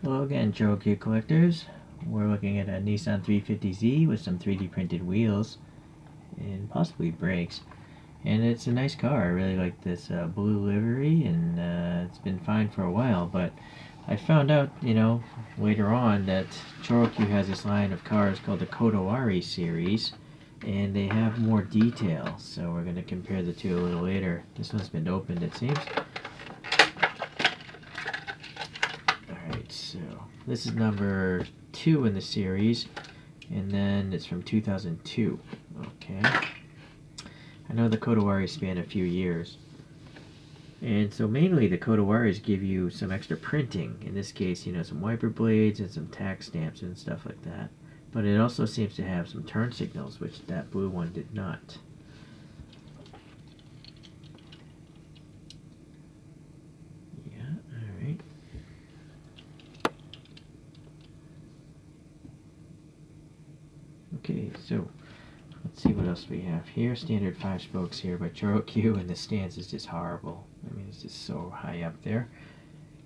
Hello again, ChoroQ collectors. We're looking at a Nissan 350Z with some 3D printed wheels and possibly brakes. And it's a nice car. I really like this blue livery, and it's been fine for a while. But I found out, later on that ChoroQ has this line of cars called the Kodawari series, and they have more detail. So we're going to compare the two a little later. This one's been opened, it seems. Alright, so this is number 2 in the series, and then it's from 2002. Okay. I know the Kodawari span a few years. And so mainly the Kodawaris give you some extra printing. In this case, some wiper blades and some tax stamps and stuff like that. But it also seems to have some turn signals, which that blue one did not. Alright. Okay, so let's see what else we have here. Standard 5 spokes here by Choro-Q, and the stance is just horrible. I mean, it's just so high up there.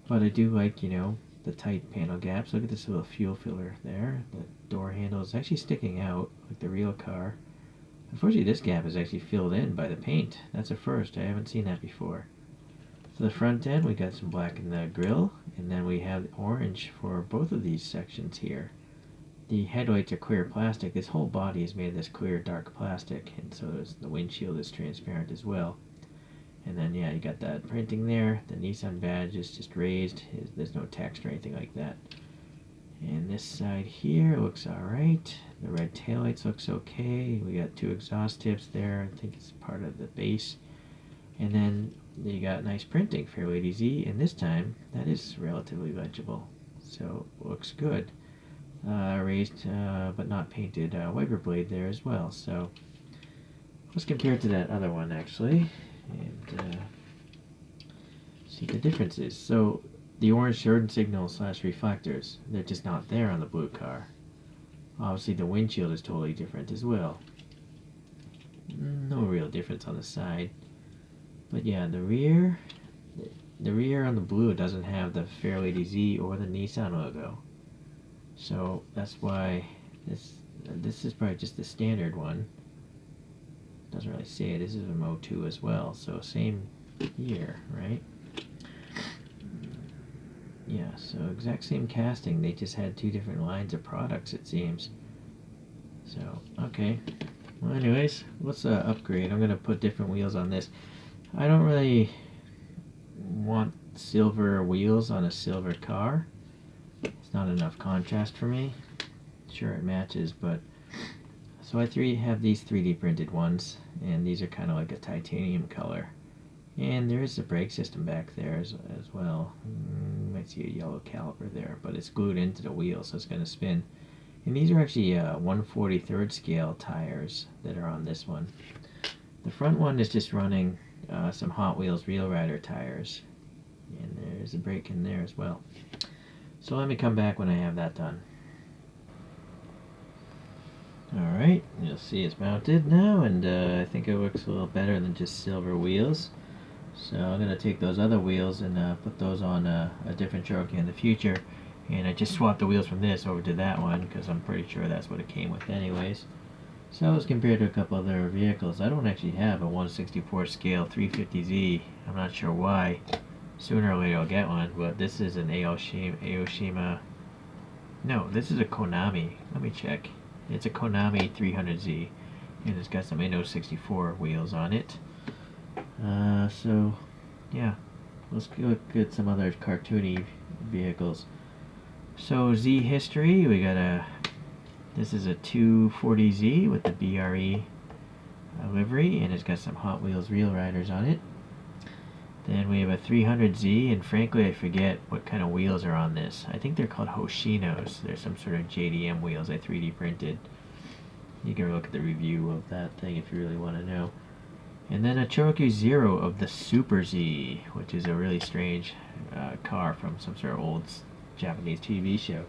But I do like, the tight panel gaps. Look at this little fuel filler there. The door handle is actually sticking out like the real car. Unfortunately, this gap is actually filled in by the paint. That's a first. I haven't seen that before. So the front end, we got some black in the grille, and then we have orange for both of these sections here. The headlights are clear plastic. This whole body is made of this clear dark plastic, and so the windshield is transparent as well. And then you got that printing there. The Nissan badge is just raised. There's no text or anything like that. And this side here looks alright. The red taillights looks okay. We got 2 exhaust tips there. I think it's part of the base. And then you got nice printing, Fair Lady Z, and this time that is relatively legible. So looks good. Raised but not painted wiper blade there as well. So let's compare it to that other one actually, and see the differences. So the orange turn signal / reflectors, they're just not there on the blue car. Obviously the windshield is totally different as well. No real difference on the side. But yeah, the rear on the blue doesn't have the Fair Lady Z or the Nissan logo. So that's why this is probably just the standard one. Doesn't really say it. This is a Mo 2 as well, so same year, right? Yeah, so exact same casting. They just had 2 different lines of products, it seems. So, okay. Well, anyways, let's upgrade. I'm going to put different wheels on this. I don't really want silver wheels on a silver car. It's not enough contrast for me. Sure, it matches, but so I have these 3D printed ones, and these are kind of like a titanium color. And there is a brake system back there as well. You might see a yellow caliper there, but it's glued into the wheel, so it's going to spin. And these are actually 1/43 scale tires that are on this one. The front one is just running some Hot Wheels Real Rider tires, and there's a brake in there as well. So let me come back when I have that done. Alright, you'll see it's mounted now, and I think it looks a little better than just silver wheels. So I'm going to take those other wheels and put those on a different Choro-Q in the future. And I just swapped the wheels from this over to that one, because I'm pretty sure that's what it came with anyways. So let's compare to a couple other vehicles. I don't actually have a 1/64 scale 350Z. I'm not sure why. Sooner or later I'll get one, but this is an Aoshima. No, this is a Konami. Let me check. It's a Konami 300Z, and it's got some Inno64 wheels on it. So, yeah, let's look at some other cartoony vehicles. So Z history, we got this is a 240Z with the BRE livery, and it's got some Hot Wheels Real Riders on it. Then we have a 300Z, and frankly I forget what kind of wheels are on this. I think they're called Hoshinos. They're some sort of JDM wheels I 3D printed. You can look at the review of that thing if you really want to know. And then a Choro-Q Zero of the Super Z, which is a really strange car from some sort of old Japanese TV show.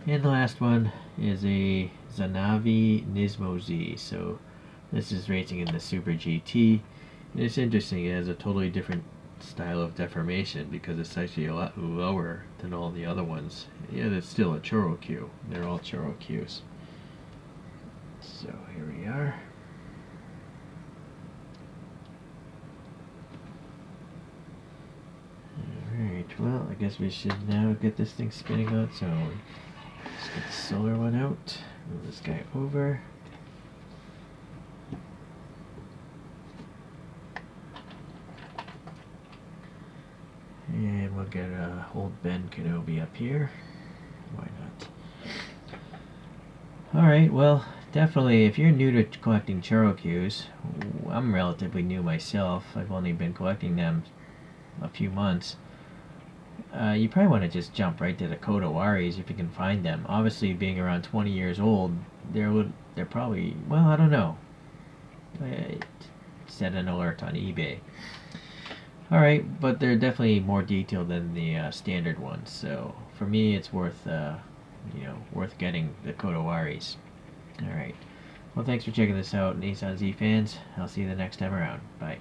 And the last one is a Zanavi Nismo Z. So this is racing in the Super GT. And it's interesting, it has a totally different style of deformation because it's actually a lot lower than all the other ones. Yeah, it's still a ChoroQ. They're all ChoroQs. So here we are. Alright, well, I guess we should now get this thing spinning on its own. Let's get the solar one out. Move this guy over. And we'll get old Ben Kenobi up here. Why not? Alright, well, definitely, if you're new to collecting ChoroQs, I'm relatively new myself. I've only been collecting them a few months. You probably want to just jump right to the Kodawaris if you can find them. Obviously, being around 20 years old, they're probably, well, I don't know. Set an alert on eBay. Alright, but they're definitely more detailed than the standard ones, so for me it's worth worth getting the Kodawaris. Alright, well, thanks for checking this out, Nissan Z fans. I'll see you the next time around. Bye.